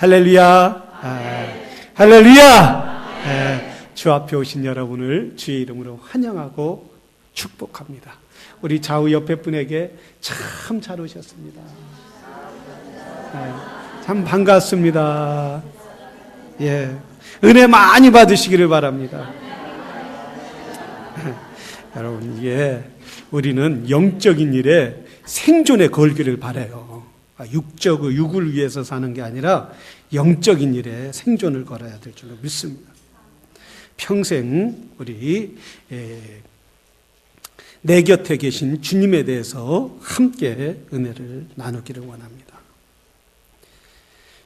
할렐루야. 할렐루야. 주 앞에 오신 여러분을 주의 이름으로 환영하고 축복합니다. 우리 좌우 옆에 분에게 참 잘 오셨습니다. 참 반갑습니다. 예, 은혜 많이 받으시기를 바랍니다. 여러분, 이게 우리는 영적인 일에 생존에 걸기를 바라요. 육을 위해서 사는 게 아니라 영적인 일에 생존을 걸어야 될 줄로 믿습니다. 평생 우리 내 곁에 계신 주님에 대해서 함께 은혜를 나누기를 원합니다.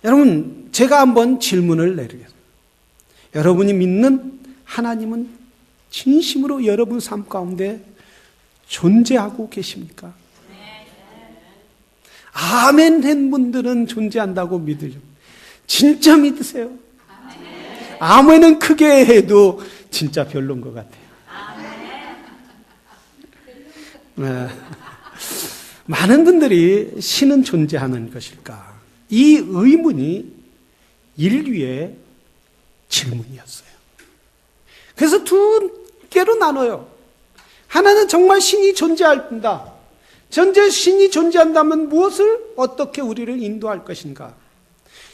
여러분, 제가 한번 질문을 내리겠습니다. 여러분이 믿는 하나님은 진심으로 여러분 삶 가운데 존재하고 계십니까? 아멘 한 분들은 존재한다고 믿으죠. 진짜 믿으세요? 아멘은 크게 해도 진짜 별로인 것 같아요. 네. 많은 분들이 신은 존재하는 것일까? 이 의문이 인류의 질문이었어요. 그래서 두 개로 나눠요. 하나는 정말 신이 존재한다. 신이 존재한다면 무엇을 어떻게 우리를 인도할 것인가?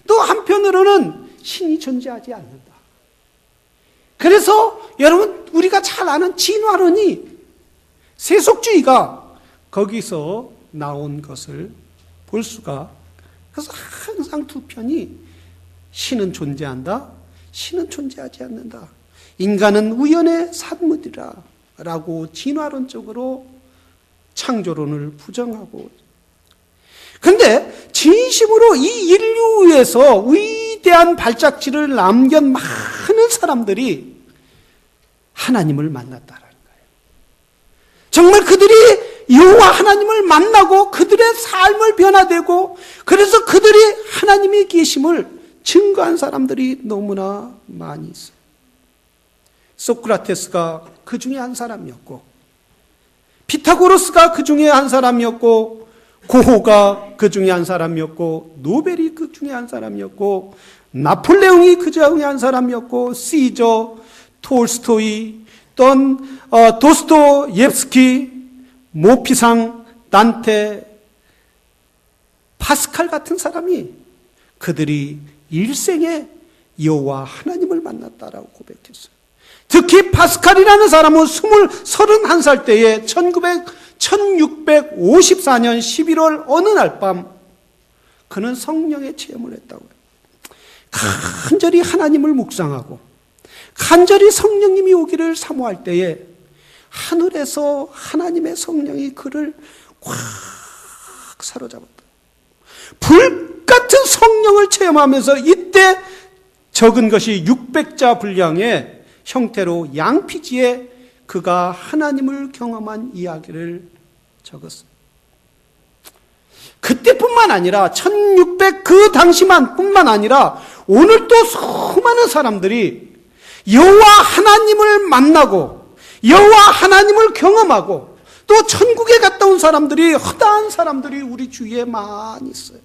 또 한편으로는 신이 존재하지 않는다. 그래서 여러분, 우리가 잘 아는 진화론이, 세속주의가 거기서 나온 것을 볼 수가, 그래서 항상 두 편이 신은 존재한다, 신은 존재하지 않는다. 인간은 우연의 산물이라 라고 진화론적으로 창조론을 부정하고, 근데 진심으로 이 인류에서 위대한 발자취를 남긴 많은 사람들이 하나님을 만났다라는 거예요. 정말 그들이 여호와 하나님을 만나고 그들의 삶을 변화되고, 그래서 그들이 하나님의 계심을 증거한 사람들이 너무나 많이 있어요. 소크라테스가 그 중에 한 사람이었고, 피타고라스가 그 중에 한 사람이었고, 고호가 그 중에 한 사람이었고, 노벨이 그 중에 한 사람이었고, 나폴레옹이 그 중에 한 사람이었고, 시저, 톨스토이, 또는 도스토옙스키, 모피상, 단테, 파스칼 같은 사람이 그들이 일생에 여호와 하나님을 만났다라고 고백했어요. 특히 파스칼이라는 사람은 31살 때에 1654년 11월 어느 날 밤 그는 성령의 체험을 했다고 해요. 간절히 하나님을 묵상하고 간절히 성령님이 오기를 사모할 때에 하늘에서 하나님의 성령이 그를 꽉 사로잡았다. 불같은 성령을 체험하면서 이때 적은 것이 600자 분량의 형태로 양피지에 그가 하나님을 경험한 이야기를 적었어요. 그때뿐만 아니라 1600 그 당시만 뿐만 아니라 오늘 또 수많은 사람들이 여호와 하나님을 만나고 여호와 하나님을 경험하고 또 천국에 갔다 온 사람들이, 허다한 사람들이 우리 주위에 많이 있어요.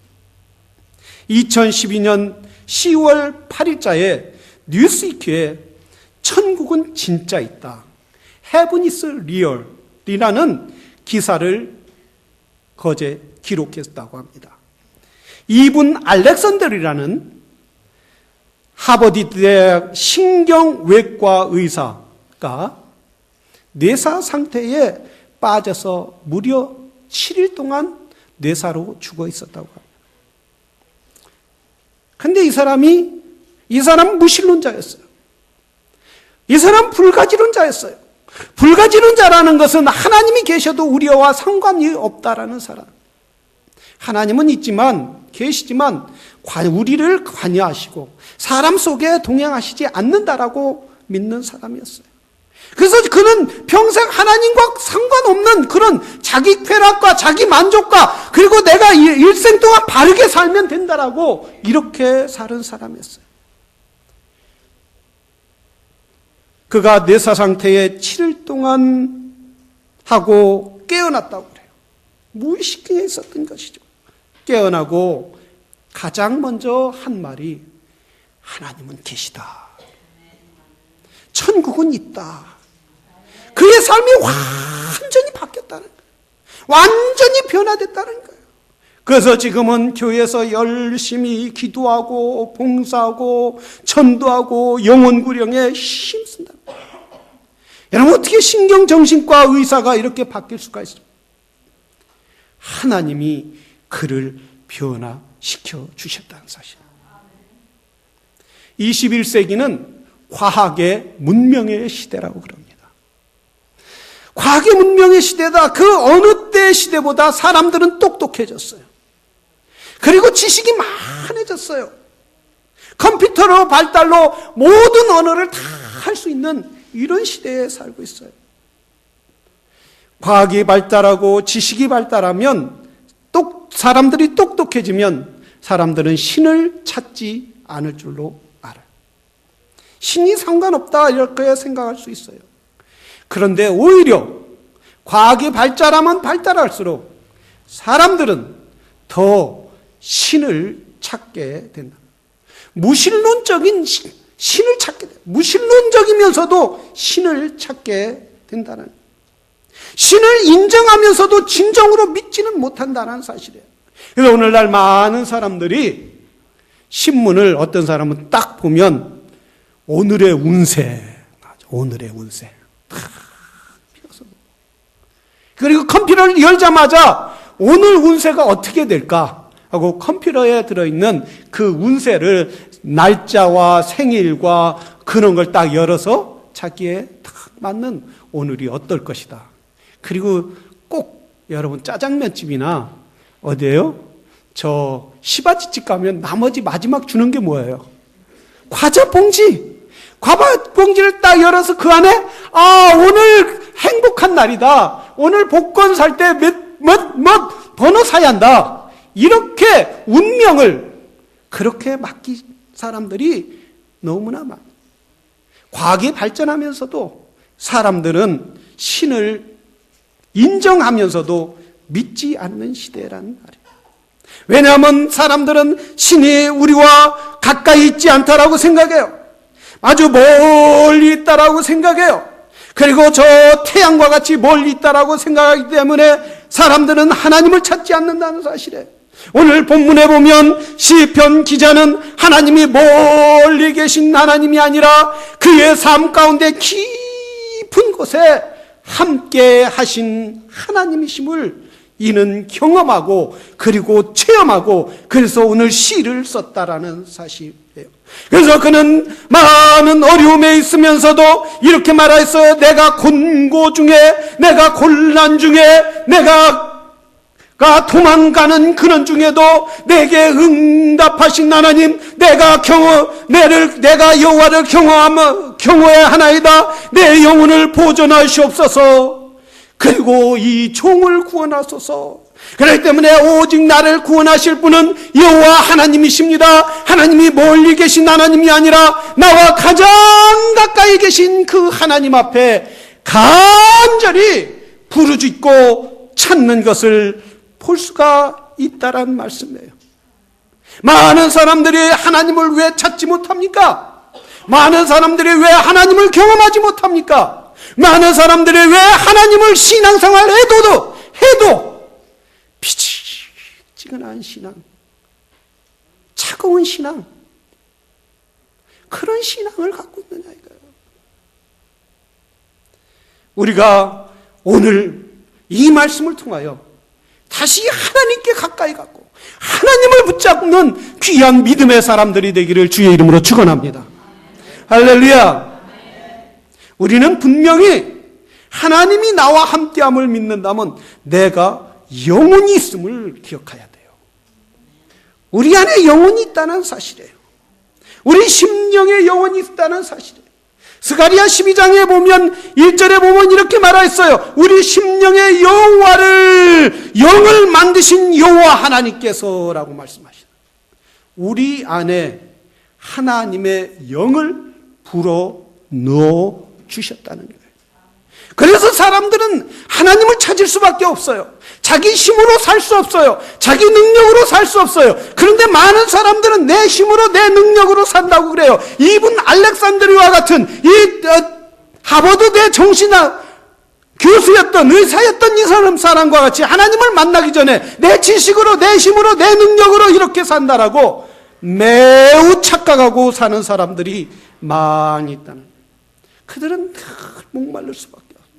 2012년 10월 8일자에 뉴스위크에 천국은 진짜 있다, Heaven is real 이라는 기사를 거제 기록했다고 합니다. 이분 알렉산더이라는 하버드 대학 신경외과 의사가 뇌사 상태에 빠져서 무려 7일 동안 뇌사로 죽어 있었다고 합니다. 근데 이 사람은 무신론자였어요. 이 사람 불가지론자였어요. 불가지론자라는 것은 하나님이 계셔도 우리와 상관이 없다라는 사람. 하나님은 계시지만 우리를 관여하시고 사람 속에 동행하시지 않는다라고 믿는 사람이었어요. 그래서 그는 평생 하나님과 상관없는 그런 자기 쾌락과 자기 만족과, 그리고 내가 일생 동안 바르게 살면 된다라고 이렇게 사는 사람이었어요. 그가 뇌사 상태에 7일 동안 하고 깨어났다고 그래요. 무의식에 있었던 것이죠. 깨어나고 가장 먼저 한 말이 하나님은 계시다. 천국은 있다. 그의 삶이 완전히 바뀌었다는 거예요. 완전히 변화됐다는 거예요. 그래서 지금은 교회에서 열심히 기도하고 봉사하고 전도하고 영혼구령에 힘쓴다. 여러분, 어떻게 신경정신과 의사가 이렇게 바뀔 수가 있습니까? 하나님이 그를 변화시켜 주셨다는 사실. 21세기는 과학의 문명의 시대라고 그럽니다. 과학의 문명의 시대다. 그 어느 때의 시대보다 사람들은 똑똑해졌어요. 그리고 지식이 많아졌어요. 컴퓨터로 발달로 모든 언어를 다 할 수 있는 이런 시대에 살고 있어요. 과학이 발달하고 지식이 발달하면 사람들이 똑똑해지면 사람들은 신을 찾지 않을 줄로 알아요. 신이 상관없다 이렇게 생각할 수 있어요. 그런데 오히려 과학이 발달하면 발달할수록 사람들은 더 신을 찾게 된다. 무신론적인 신을 찾게 된다. 무신론적이면서도 신을 찾게 된다는, 신을 인정하면서도 진정으로 믿지는 못한다는 사실이에요. 그래서 오늘날 많은 사람들이 신문을 어떤 사람은 딱 보면 오늘의 운세, 오늘의 운세 그리고 컴퓨터를 열자마자 오늘 운세가 어떻게 될까 하고 컴퓨터에 들어있는 그 운세를 날짜와 생일과 그런 걸 딱 열어서 자기에 딱 맞는 오늘이 어떨 것이다. 그리고 꼭 여러분 짜장면집이나 어디예요? 저 시바지집 가면 나머지 마지막 주는 게 뭐예요? 과자 봉지. 과자 봉지를 딱 열어서 그 안에 오늘 행복한 날이다. 오늘 복권 살 때 몇 번호 사야 한다. 이렇게 운명을 그렇게 맡긴 사람들이 너무나 많아요. 과학이 발전하면서도 사람들은 신을 인정하면서도 믿지 않는 시대라는 말이에요. 왜냐하면 사람들은 신이 우리와 가까이 있지 않다라고 생각해요. 아주 멀리 있다라고 생각해요. 그리고 저 태양과 같이 멀리 있다라고 생각하기 때문에 사람들은 하나님을 찾지 않는다는 사실이에요. 오늘 본문에 보면 시편 기자는 하나님이 멀리 계신 하나님이 아니라 그의 삶 가운데 깊은 곳에 함께 하신 하나님이심을 이는 경험하고 그리고 체험하고 그래서 오늘 시를 썼다라는 사실이에요. 그래서 그는 많은 어려움에 있으면서도 이렇게 말했어요. 내가 곤고 중에, 내가 곤란 중에, 내가 도망가는 그런 중에도 내게 응답하신 하나님, 내가 여호와를 경호해 하나이다. 내 영혼을 보존하시옵소서. 그리고 이 종을 구원하소서. 그렇기 때문에 오직 나를 구원하실 분은 여호와 하나님이십니다. 하나님이 멀리 계신 하나님이 아니라 나와 가장 가까이 계신 그 하나님 앞에 간절히 부르짖고 찾는 것을 볼 수가 있다라는 말씀이에요. 많은 사람들이 하나님을 왜 찾지 못합니까? 많은 사람들이 왜 하나님을 경험하지 못합니까? 많은 사람들이 왜 하나님을 신앙생활 해도 피지근한 신앙, 차가운 신앙, 그런 신앙을 갖고 있느냐 이거예요. 우리가 오늘 이 말씀을 통하여 다시 하나님께 가까이 가고 하나님을 붙잡는 귀한 믿음의 사람들이 되기를 주의 이름으로 축원합니다. 할렐루야. 우리는 분명히 하나님이 나와 함께함을 믿는다면 내가 영혼이 있음을 기억해야 돼요. 우리 안에 영혼이 있다는 사실이에요. 우리 심령에 영혼이 있다는 사실이에요. 스가랴 12장에 보면 1절에 보면 이렇게 말하였어요. 우리 심령의 영을 만드신 여호와 하나님께서라고 말씀하시다. 우리 안에 하나님의 영을 불어 넣어 주셨다는 거예요. 그래서 사람들은 하나님을 찾을 수밖에 없어요. 자기 힘으로 살 수 없어요. 자기 능력으로 살 수 없어요. 그런데 많은 사람들은 내 힘으로 내 능력으로 산다고 그래요. 이분 알렉산드리아와 같은 하버드대 정신학 교수였던 의사였던 이 사람과 같이 하나님을 만나기 전에 내 지식으로 내 힘으로 내 능력으로 이렇게 산다라고 매우 착각하고 사는 사람들이 많이 있다는 거예요. 그들은 늘 목마를 수밖에 없어요.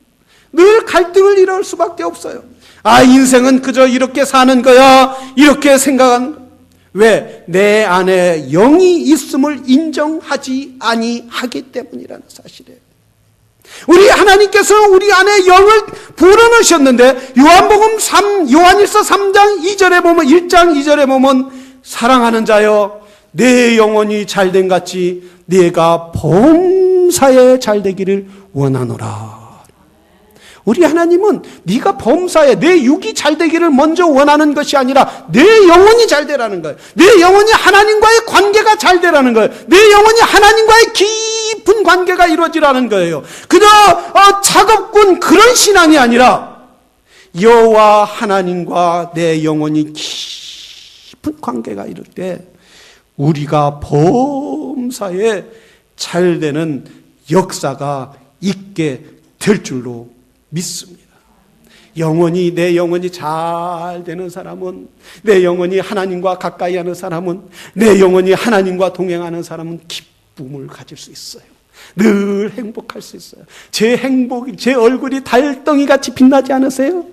늘 갈등을 일어날 수밖에 없어요. 아, 인생은 그저 이렇게 사는 거야, 이렇게 생각하는 거야. 왜? 내 안에 영이 있음을 인정하지 아니하기 때문이라는 사실이에요. 우리 하나님께서 우리 안에 영을 불어넣으셨는데 요한일서 3장 2절에 보면 1장 2절에 보면 사랑하는 자여 내 영혼이 잘된 같이 네가 범사에 잘되기를 원하노라. 우리 하나님은 네가 범사에 내 육이 잘되기를 먼저 원하는 것이 아니라 내 영혼이 잘되라는 거예요. 내 영혼이 하나님과의 관계가 잘되라는 거예요. 내 영혼이 하나님과의 깊은 관계가 이루어지라는 거예요. 그저 작업군 그런 신앙이 아니라 여호와 하나님과 내 영혼이 깊은 관계가 이룰 때 우리가 범사에 잘되는 역사가 있게 될 줄로 믿습니다. 내 영혼이 잘 되는 사람은, 내 영혼이 하나님과 가까이 하는 사람은, 내 영혼이 하나님과 동행하는 사람은 기쁨을 가질 수 있어요. 늘 행복할 수 있어요. 제 얼굴이 달덩이 같이 빛나지 않으세요?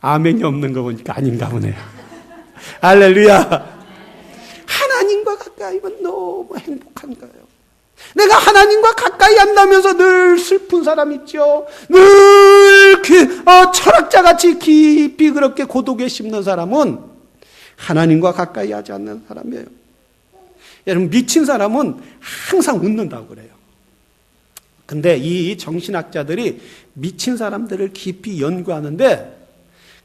아멘이 없는 거 보니까 아닌가 보네요. 할렐루야. 하나님과 가까이 하면 너무 행복한 거예요. 내가 하나님과 가까이 한다면서 늘 슬픈 사람 있죠. 늘 철학자같이 깊이 그렇게 고독에 심는 사람은 하나님과 가까이 하지 않는 사람이에요. 여러분, 미친 사람은 항상 웃는다고 그래요. 근데 이 정신학자들이 미친 사람들을 깊이 연구하는데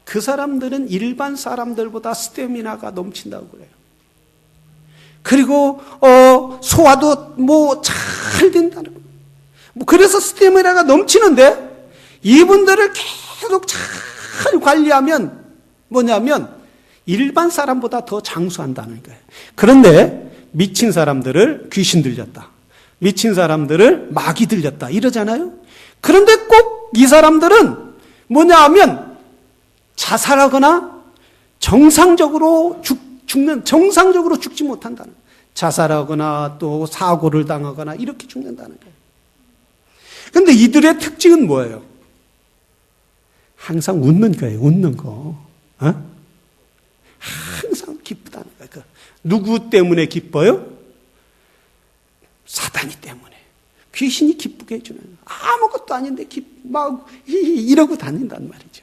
그 사람들은 일반 사람들보다 스태미나가 넘친다고 그래요. 그리고 소화도 잘 된다는 거예요. 그래서 스태미나가 넘치는데 이분들을 계속 잘 관리하면 뭐냐면 일반 사람보다 더 장수한다는 거예요. 그런데 미친 사람들을 귀신 들렸다, 미친 사람들을 마귀 들렸다 이러잖아요. 그런데 꼭 이 사람들은 뭐냐 하면 자살하거나 정상적으로 죽지 못한다는 거예요. 자살하거나 또 사고를 당하거나 이렇게 죽는다는 거예요. 그런데 이들의 특징은 뭐예요? 항상 웃는 거예요. 웃는 거. 항상 기쁘다는 거예요. 누구 때문에 기뻐요? 사단이 때문에. 귀신이 기쁘게 해주는 거예요. 아무것도 아닌데 막 이러고 다닌단 말이죠.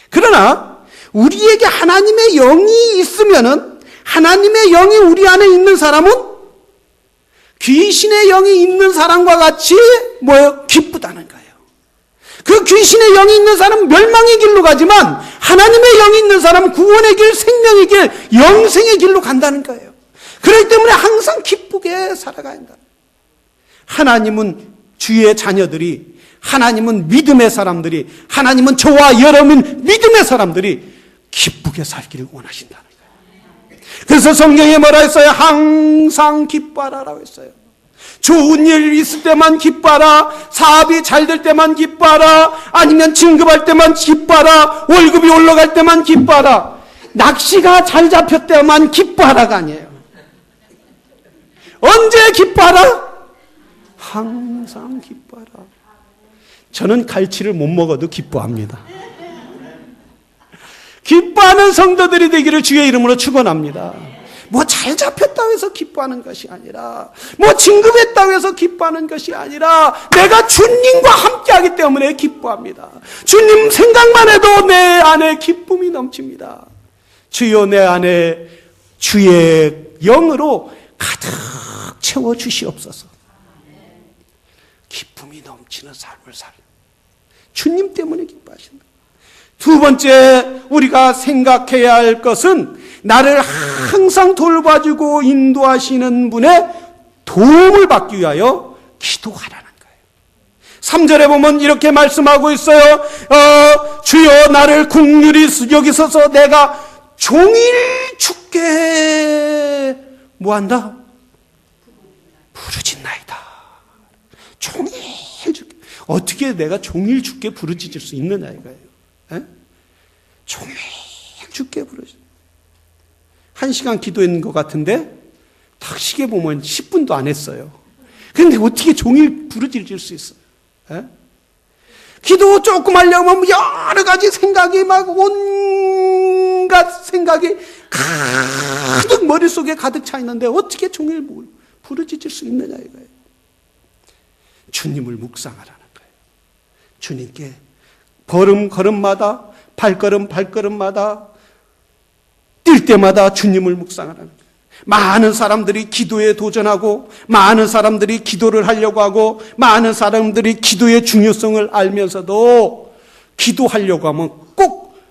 그러나 우리에게 하나님의 영이 있으면은, 하나님의 영이 우리 안에 있는 사람은 귀신의 영이 있는 사람과 같이 기쁘다는 거예요. 그 귀신의 영이 있는 사람은 멸망의 길로 가지만 하나님의 영이 있는 사람은 구원의 길, 생명의 길, 영생의 길로 간다는 거예요. 그렇기 때문에 항상 기쁘게 살아가야 한다. 하나님은 주의 자녀들이, 하나님은 믿음의 사람들이, 하나님은 저와 여러분 믿음의 사람들이 기쁘게 살기를 원하신다는 거예요. 그래서 성경에 뭐라 했어요? 항상 기뻐하라라고 했어요. 좋은 일 있을 때만 기뻐하라, 사업이 잘 될 때만 기뻐하라, 아니면 진급할 때만 기뻐하라, 월급이 올라갈 때만 기뻐하라, 낚시가 잘 잡혔을 때만 기뻐하라가 아니에요. 언제 기뻐하라? 항상 기뻐하라. 저는 갈치를 못 먹어도 기뻐합니다. 기뻐하는 성도들이 되기를 주의 이름으로 축원합니다. 잘 잡혔다고 해서 기뻐하는 것이 아니라, 진급했다고 해서 기뻐하는 것이 아니라, 내가 주님과 함께하기 때문에 기뻐합니다. 주님 생각만 해도 내 안에 기쁨이 넘칩니다. 주여, 내 안에 주의 영으로 가득 채워주시옵소서. 기쁨이 넘치는 삶을 살고 주님 때문에 기뻐하신다. 두 번째 우리가 생각해야 할 것은 나를 항상 돌봐주고 인도하시는 분의 도움을 받기 위하여 기도하라는 거예요. 3절에 보면 이렇게 말씀하고 있어요. 주여 나를 긍휼히 여기소서. 내가 종일 주께 뭐한다? 부르짖나이다. 종일 주께. 어떻게 내가 종일 주께 부르짖을 수 있느냐 이거예요. 에? 종일 주께 부르짖. 1시간 기도했는 것 같은데 딱 시계 보면 10분도 안 했어요. 그런데 어떻게 종일 부르짖을 수 있어요? 에? 기도 조금 하려면 여러 가지 생각이 막 온갖 생각이 가득 머릿속에 가득 차 있는데 어떻게 종일 부르짖을 수 있느냐 이거예요. 주님을 묵상하라는 거예요. 주님께 걸음마다 발걸음마다 뛸 때마다 주님을 묵상하라는 거예요. 많은 사람들이 기도에 도전하고 많은 사람들이 기도를 하려고 하고 많은 사람들이 기도의 중요성을 알면서도 기도하려고 하면 꼭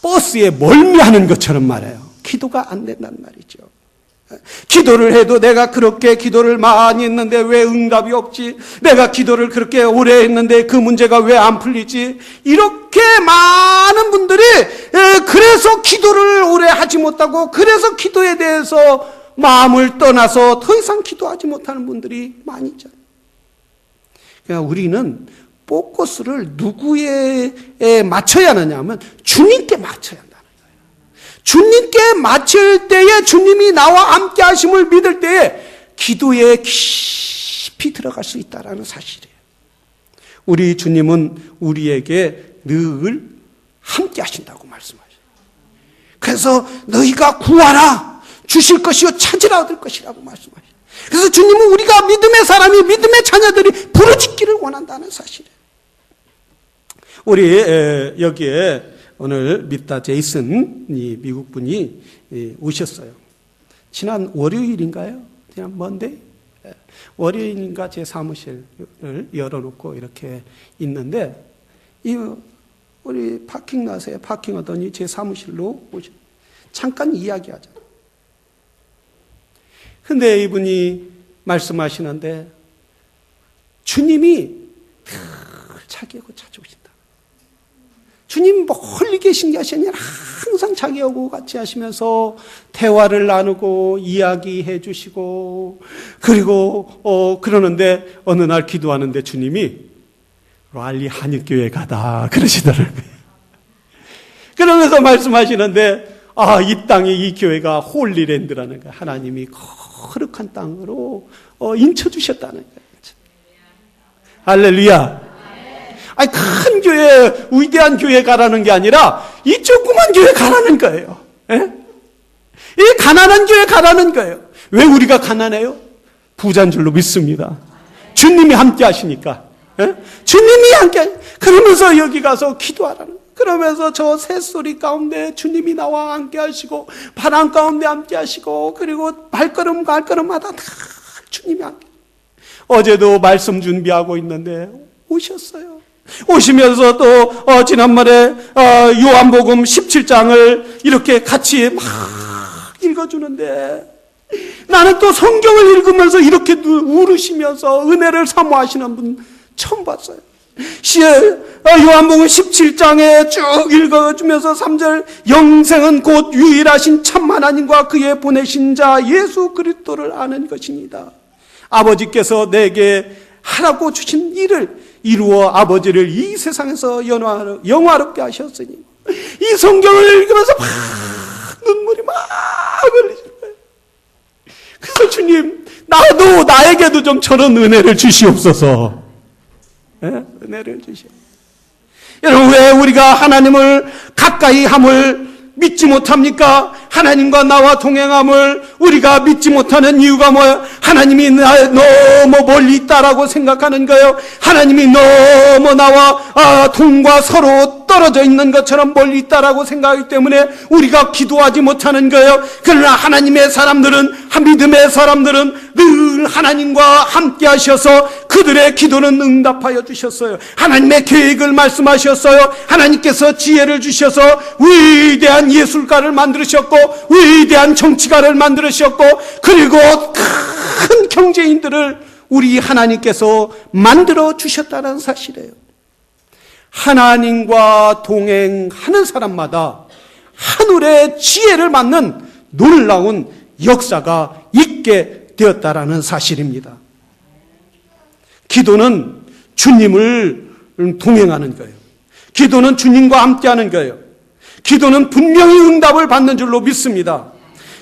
버스에 멀미하는 것처럼 말해요. 기도가 안 된단 말이죠. 기도를 해도 내가 그렇게 기도를 많이 했는데 왜 응답이 없지? 내가 기도를 그렇게 오래 했는데 그 문제가 왜 안 풀리지? 이렇게 많은 분들이 그래서 기도를 오래 하지 못하고 그래서 기도에 대해서 마음을 떠나서 더 이상 기도하지 못하는 분들이 많이 있잖아요. 그러니까 우리는 포커스를 누구에 맞춰야 하느냐 하면 주님께 맞춰야 한다. 주님께 맞출 때에 주님이 나와 함께 하심을 믿을 때에 기도에 깊이 들어갈 수 있다는 사실이에요. 우리 주님은 우리에게 늘 함께 하신다고 말씀하셔요. 그래서 너희가 구하라 주실 것이요 찾으라 얻을 것이라고 말씀하셔요. 그래서 주님은 우리가 믿음의 사람이 믿음의 자녀들이 부르짖기를 원한다는 사실이에요. 우리 여기에 오늘 미타 제이슨 이 미국 분이 오셨어요. 지난 월요일인가요? 지난 먼데이? 월요일인가 제 사무실을 열어놓고 이렇게 있는데 우리 파킹라스에 파킹하더니 제 사무실로 오셨. 잠깐 이야기하자. 근데 이분이 말씀하시는데 주님이 늘 자기하고 찾아오신다. 주님 멀리 계신 게 아니라 항상 자기하고 같이 하시면서 대화를 나누고 이야기해 주시고 그리고 그러는데 어느 날 기도하는데 주님이 랄리 한일교회 가다 그러시더라고요. 그러면서 말씀하시는데 이 땅에 이 교회가 홀리랜드라는 거예요. 하나님이 거룩한 땅으로 인쳐주셨다는 거예요. 할렐루야. 큰 교회, 위대한 교회 가라는 게 아니라 이 조그만 교회 가라는 거예요. 예? 이 가난한 교회 가라는 거예요. 왜 우리가 가난해요? 부자인 줄로 믿습니다. 주님이 함께 하시니까. 예? 주님이 함께 그러면서 여기 가서 기도하라는 거예요. 그러면서 저 새소리 가운데 주님이 나와 함께 하시고 바람 가운데 함께 하시고 그리고 발걸음마다 다 주님이 함께. 어제도 말씀 준비하고 있는데 오셨어요. 오시면서 또 지난번에 요한복음 17장을 이렇게 같이 막 읽어주는데 나는 또 성경을 읽으면서 이렇게 울으시면서 은혜를 사모하시는 분 처음 봤어요. 요한복음 17장에 쭉 읽어주면서 3절 영생은 곧 유일하신 참 하나님과 그의 보내신 자 예수 그리스도를 아는 것입니다. 아버지께서 내게 하라고 주신 일을 이루어 아버지를 이 세상에서 영화롭게 하셨으니 이 성경을 읽으면서 막 눈물이 막 흘리시는 거예요. 그래서 주님 나에게도 좀 저런 은혜를 주시옵소서. 네? 은혜를 주시옵소서. 여러분 왜 우리가 하나님을 가까이 함을 믿지 못합니까? 하나님과 나와 동행함을 우리가 믿지 못하는 이유가 뭐예요? 하나님이 너무 멀리 있다라고 생각하는 거예요. 하나님이 너무 나와 동과 서로 떨어져 있는 것처럼 멀리 있다라고 생각하기 때문에 우리가 기도하지 못하는 거예요. 그러나 하나님의 사람들은 믿음의 사람들은 늘 하나님과 함께 하셔서 그들의 기도는 응답하여 주셨어요. 하나님의 계획을 말씀하셨어요. 하나님께서 지혜를 주셔서 위대한 예술가를 만드셨고 위대한 정치가를 만드셨고 그리고 큰 경제인들을 우리 하나님께서 만들어 주셨다는 사실이에요. 하나님과 동행하는 사람마다 하늘의 지혜를 받는 놀라운 역사가 있게 되었다라는 사실입니다. 기도는 주님을 동행하는 거예요. 기도는 주님과 함께하는 거예요. 기도는 분명히 응답을 받는 줄로 믿습니다.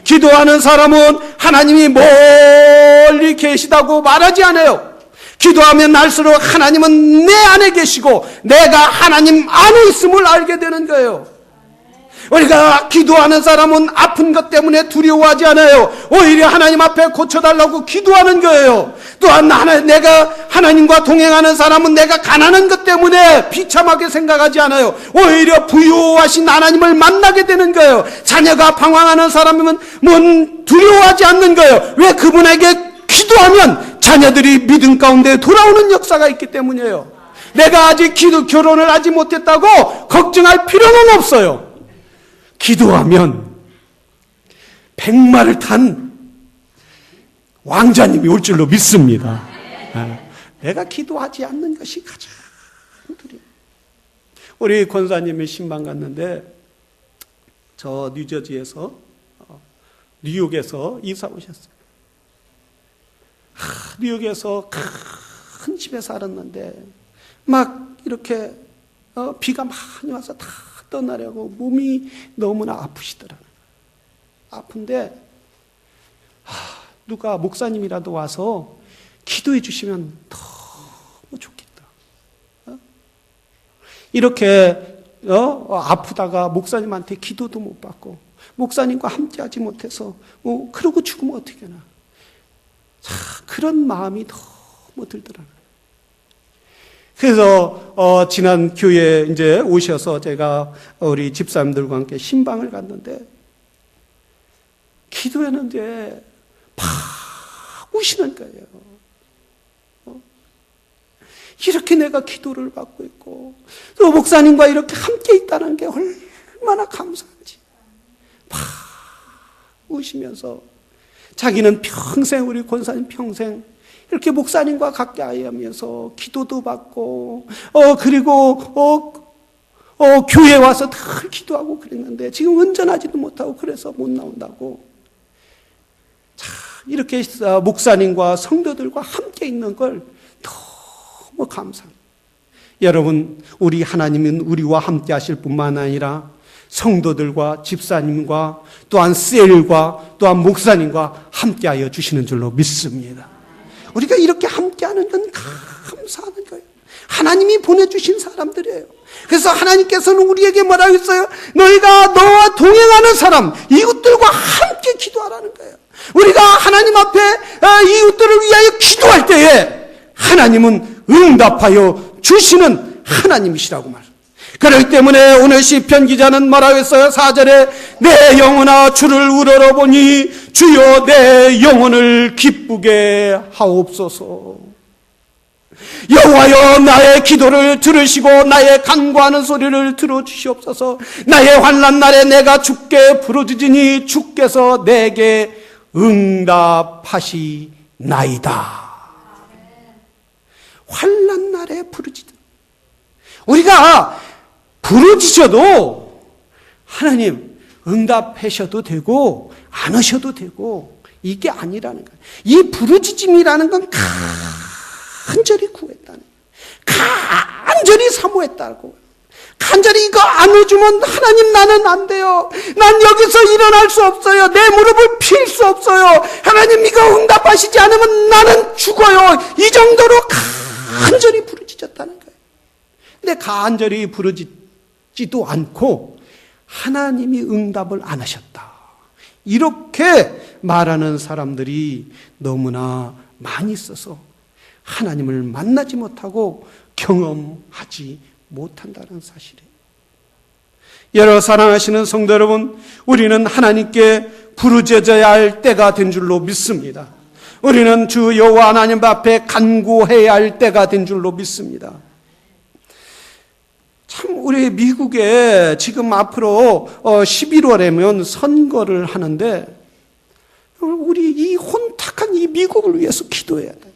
기도하는 사람은 하나님이 멀리 계시다고 말하지 않아요. 기도하면 날수록 하나님은 내 안에 계시고 내가 하나님 안에 있음을 알게 되는 거예요. 우리가 기도하는 사람은 아픈 것 때문에 두려워하지 않아요. 오히려 하나님 앞에 고쳐달라고 기도하는 거예요. 또한 내가 하나님과 동행하는 사람은 내가 가난한 것 때문에 비참하게 생각하지 않아요. 오히려 부유하신 하나님을 만나게 되는 거예요. 자녀가 방황하는 사람은 두려워하지 않는 거예요. 왜? 그분에게 기도하면 자녀들이 믿음 가운데 돌아오는 역사가 있기 때문이에요. 내가 아직 결혼을 하지 못했다고 걱정할 필요는 없어요. 기도하면 백마를 탄 왕자님이 올 줄로 믿습니다. 내가 기도하지 않는 것이 가장 두려워요. 우리 권사님이 신방 갔는데 저 뉴저지에서 뉴욕에서 이사 오셨어요. 뉴욕에서 큰 집에 살았는데 막 이렇게 비가 많이 와서 다 떠나려고 몸이 너무나 아프시더라고요. 아픈데 누가 목사님이라도 와서 기도해 주시면 너무 좋겠다. 이렇게 아프다가 목사님한테 기도도 못 받고 목사님과 함께하지 못해서 그러고 죽으면 어떡하나. 그런 마음이 너무 들더라고요. 그래서 지난 교회에 이제 오셔서 제가 우리 집사님들과 함께 신방을 갔는데 기도했는데 막 우시는 거예요. 이렇게 내가 기도를 받고 있고 또 목사님과 이렇게 함께 있다는 게 얼마나 감사한지 막 우시면서 자기는 평생 우리 권사님 평생 이렇게 목사님과 가까이 하면서 기도도 받고 그리고 교회에 와서 늘 기도하고 그랬는데 지금 운전하지도 못하고 그래서 못 나온다고. 자, 이렇게 목사님과 성도들과 함께 있는 걸 너무 감사합니다. 여러분, 우리 하나님은 우리와 함께 하실 뿐만 아니라 성도들과 집사님과 또한 셀과 또한 목사님과 함께하여 주시는 줄로 믿습니다. 우리가 이렇게 함께하는 건 감사하는 거예요. 하나님이 보내주신 사람들이에요. 그래서 하나님께서는 우리에게 뭐라고 했어요? 너희가 너와 동행하는 사람, 이웃들과 함께 기도하라는 거예요. 우리가 하나님 앞에 이웃들을 위하여 기도할 때에 하나님은 응답하여 주시는 하나님이시라고 말합니다. 그렇기 때문에 오늘 시편 기자는 뭐라고 했어요? 4절에 내 영혼아 주를 우러러보니 주여 내 영혼을 기쁘게 하옵소서. 여호와여 나의 기도를 들으시고 나의 간구하는 소리를 들어주시옵소서. 나의 환난 날에 내가 주께 부르짖으니 주께서 내게 응답하시나이다. 환난 날에 부르짖으니 우리가 부르짖어도 하나님 응답하셔도 되고 안 하셔도 되고 이게 아니라는 거예요. 이 부르짖음이라는 건 간절히 구했다는 거예요. 간절히 사모했다고. 간절히 이거 안 해주면 하나님 나는 안 돼요. 난 여기서 일어날 수 없어요. 내 무릎을 필 수 없어요. 하나님 이거 응답하시지 않으면 나는 죽어요. 이 정도로 간절히 부르짖었다는 거예요. 근데 간절히 부르짖지도 않고 하나님이 응답을 안 하셨다. 이렇게 말하는 사람들이 너무나 많이 있어서 하나님을 만나지 못하고 경험하지 못한다는 사실이에요. 여러 사랑하시는 성도 여러분, 우리는 하나님께 부르짖어야 할 때가 된 줄로 믿습니다. 우리는 주 여호와 하나님 앞에 간구해야 할 때가 된 줄로 믿습니다. 참 우리 미국에 지금 앞으로 11월에면 선거를 하는데 우리 이 혼탁한 이 미국을 위해서 기도해야 돼요.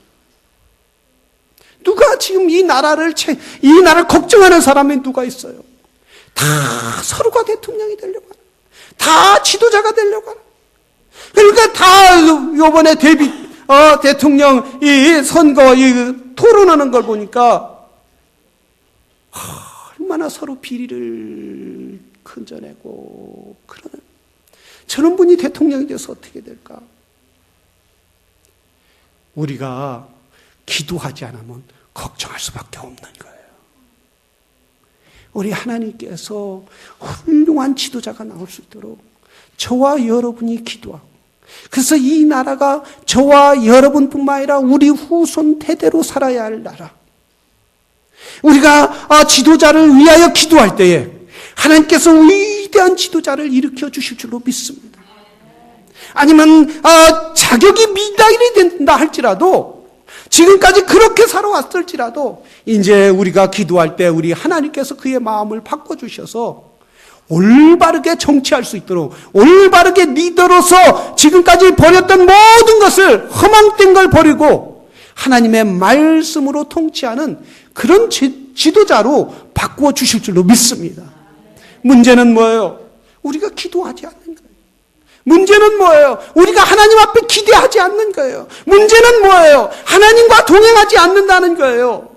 지금 이 나라를 걱정하는 사람이 누가 있어요? 다 서로가 대통령이 되려고 하는, 다 지도자가 되려고 하는. 그러니까 다 요번에 대통령 이 선거 토론하는 걸 보니까 얼마나 서로 비리를 건져내고 그러는, 저런 분이 대통령이 돼서 어떻게 될까? 우리가 기도하지 않으면 걱정할 수밖에 없는 거예요. 우리 하나님께서 훌륭한 지도자가 나올 수 있도록 저와 여러분이 기도하고, 그래서 이 나라가 저와 여러분뿐만 아니라 우리 후손 대대로 살아야 할 나라. 우리가 지도자를 위하여 기도할 때에 하나님께서 위대한 지도자를 일으켜 주실 줄로 믿습니다. 아니면 자격이 미달이 된다 할지라도, 지금까지 그렇게 살아왔을지라도 이제 우리가 기도할 때 우리 하나님께서 그의 마음을 바꿔주셔서 올바르게 정치할 수 있도록, 올바르게 리더로서 지금까지 버렸던 모든 것을, 허망된 걸 버리고 하나님의 말씀으로 통치하는 그런 지도자로 바꾸어 주실 줄로 믿습니다. 문제는 뭐예요? 우리가 기도하지 않는 거예요. 문제는 뭐예요? 우리가 하나님 앞에 기대하지 않는 거예요. 문제는 뭐예요? 하나님과 동행하지 않는다는 거예요.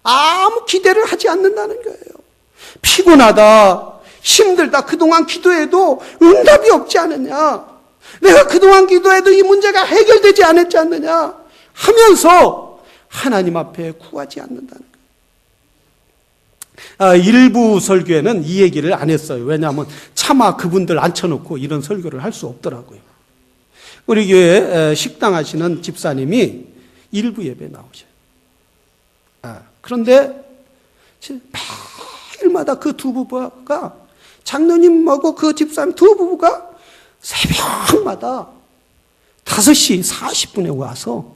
아무 기대를 하지 않는다는 거예요. 피곤하다, 힘들다, 그동안 기도해도 응답이 없지 않느냐, 내가 그동안 기도해도 이 문제가 해결되지 않았지 않느냐 하면서 하나님 앞에 구하지 않는다는 거예요. 일부 설교에는 이 얘기를 안 했어요. 왜냐하면 차마 그분들 앉혀놓고 이런 설교를 할 수 없더라고요. 우리 교회 식당 하시는 집사님이 일부 예배에 나오셔요. 그런데 매일마다 그 두 부부가, 장로님하고 그 집사님 두 부부가 새벽마다 5시 40분에 와서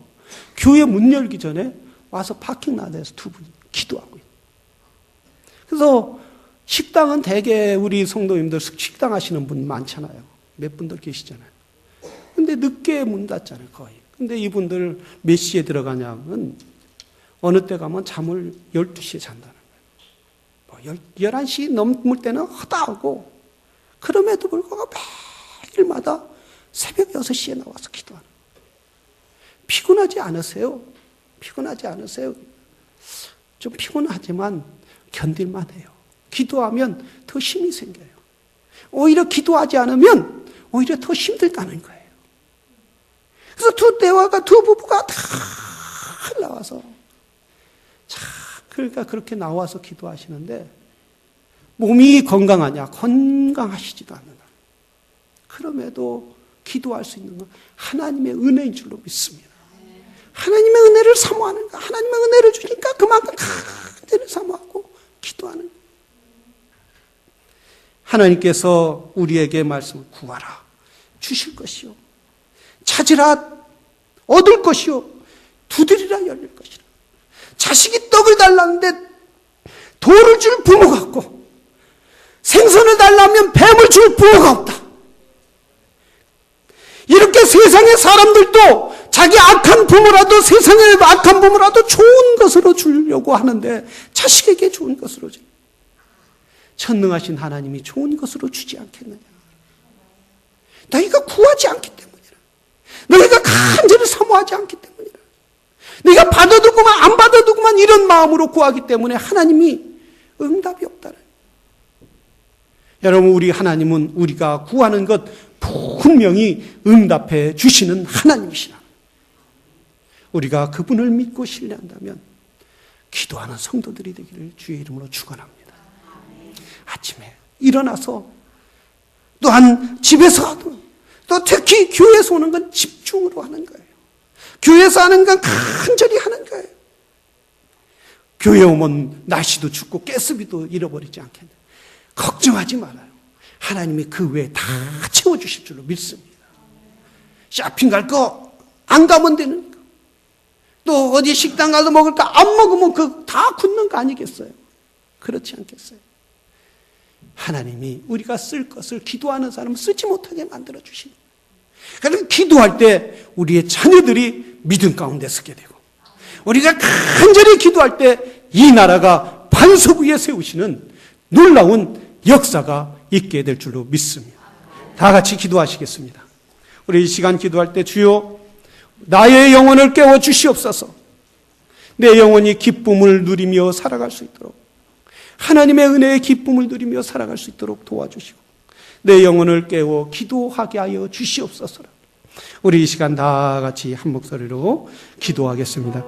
교회 문 열기 전에 와서 파킹라드에서 두 분이 기도하고 있어요. 그래서 식당은 대개 우리 성도님들 식당 하시는 분 많잖아요. 몇 분들 계시잖아요. 근데 늦게 문 닫잖아요, 거의. 근데 이분들 몇 시에 들어가냐면 어느 때 가면 잠을 12시에 잔다는 거예요. 11시 넘을 때는 허다하고, 그럼에도 불구하고 매일마다 새벽 6시에 나와서 기도하는 거예요. 피곤하지 않으세요? 피곤하지 않으세요? 좀 피곤하지만 견딜만 해요. 기도하면 더 힘이 생겨요. 오히려 기도하지 않으면 오히려 더 힘들다는 거예요. 그래서 두 부부가 다 나와서, 그러니까 그렇게 나와서 기도하시는데 몸이 건강하냐? 건강하시지도 않는다. 그럼에도 기도할 수 있는 건 하나님의 은혜인 줄로 믿습니다. 하나님의 은혜를 사모하는 거, 하나님의 은혜를 주니까 그만큼 간절히 사모하고 기도하는 거예요. 하나님께서 우리에게 말씀을 구하라, 주실 것이요, 찾으라, 얻을 것이요, 두드리라, 열릴 것이라. 자식이 떡을 달라는데 돌을 줄 부모가 없고, 생선을 달라면 뱀을 줄 부모가 없다. 이렇게 세상의 사람들도 자기 악한 부모라도, 세상의 악한 부모라도 좋은 것으로 주려고 하는데 자식에게 좋은 것으로 주. 전능하신 하나님이 좋은 것으로 주지 않겠느냐? 너희가 구하지 않기 때문이라. 너희가 간절히 사모하지 않기 때문이라. 너희가 받아두고만 안 받아두고만 이런 마음으로 구하기 때문에 하나님이 응답이 없다는. 여러분, 우리 하나님은 우리가 구하는 것 분명히 응답해 주시는 하나님이시라. 우리가 그분을 믿고 신뢰한다면 기도하는 성도들이 되기를 주의 이름으로 축원합니다. 아침에 일어나서, 또한 집에서도, 또 특히 교회에서 오는 건 집중으로 하는 거예요. 교회에서 하는 건 간절히 하는 거예요. 교회 오면 날씨도 춥고 가스비도 잃어버리지 않겠네. 걱정하지 말아요. 하나님이 그 외에 다 채워주실 줄로 믿습니다. 쇼핑 갈 거 안 가면 되는 거, 또 어디 식당 가서 먹을 거 안 먹으면 그 다 굳는 거 아니겠어요? 그렇지 않겠어요? 하나님이 우리가 쓸 것을 기도하는 사람을 쓰지 못하게 만들어 주십니다. 그래서 기도할 때 우리의 자녀들이 믿음 가운데 서게 되고, 우리가 간절히 기도할 때 이 나라가 반석 위에 세우시는 놀라운 역사가 있게 될 줄로 믿습니다. 다 같이 기도하시겠습니다. 우리 이 시간 기도할 때 주여 나의 영혼을 깨워 주시옵소서. 내 영혼이 기쁨을 누리며 살아갈 수 있도록, 하나님의 은혜의 기쁨을 누리며 살아갈 수 있도록 도와주시고 내 영혼을 깨워 기도하게 하여 주시옵소서. 우리 이 시간 다 같이 한 목소리로 기도하겠습니다.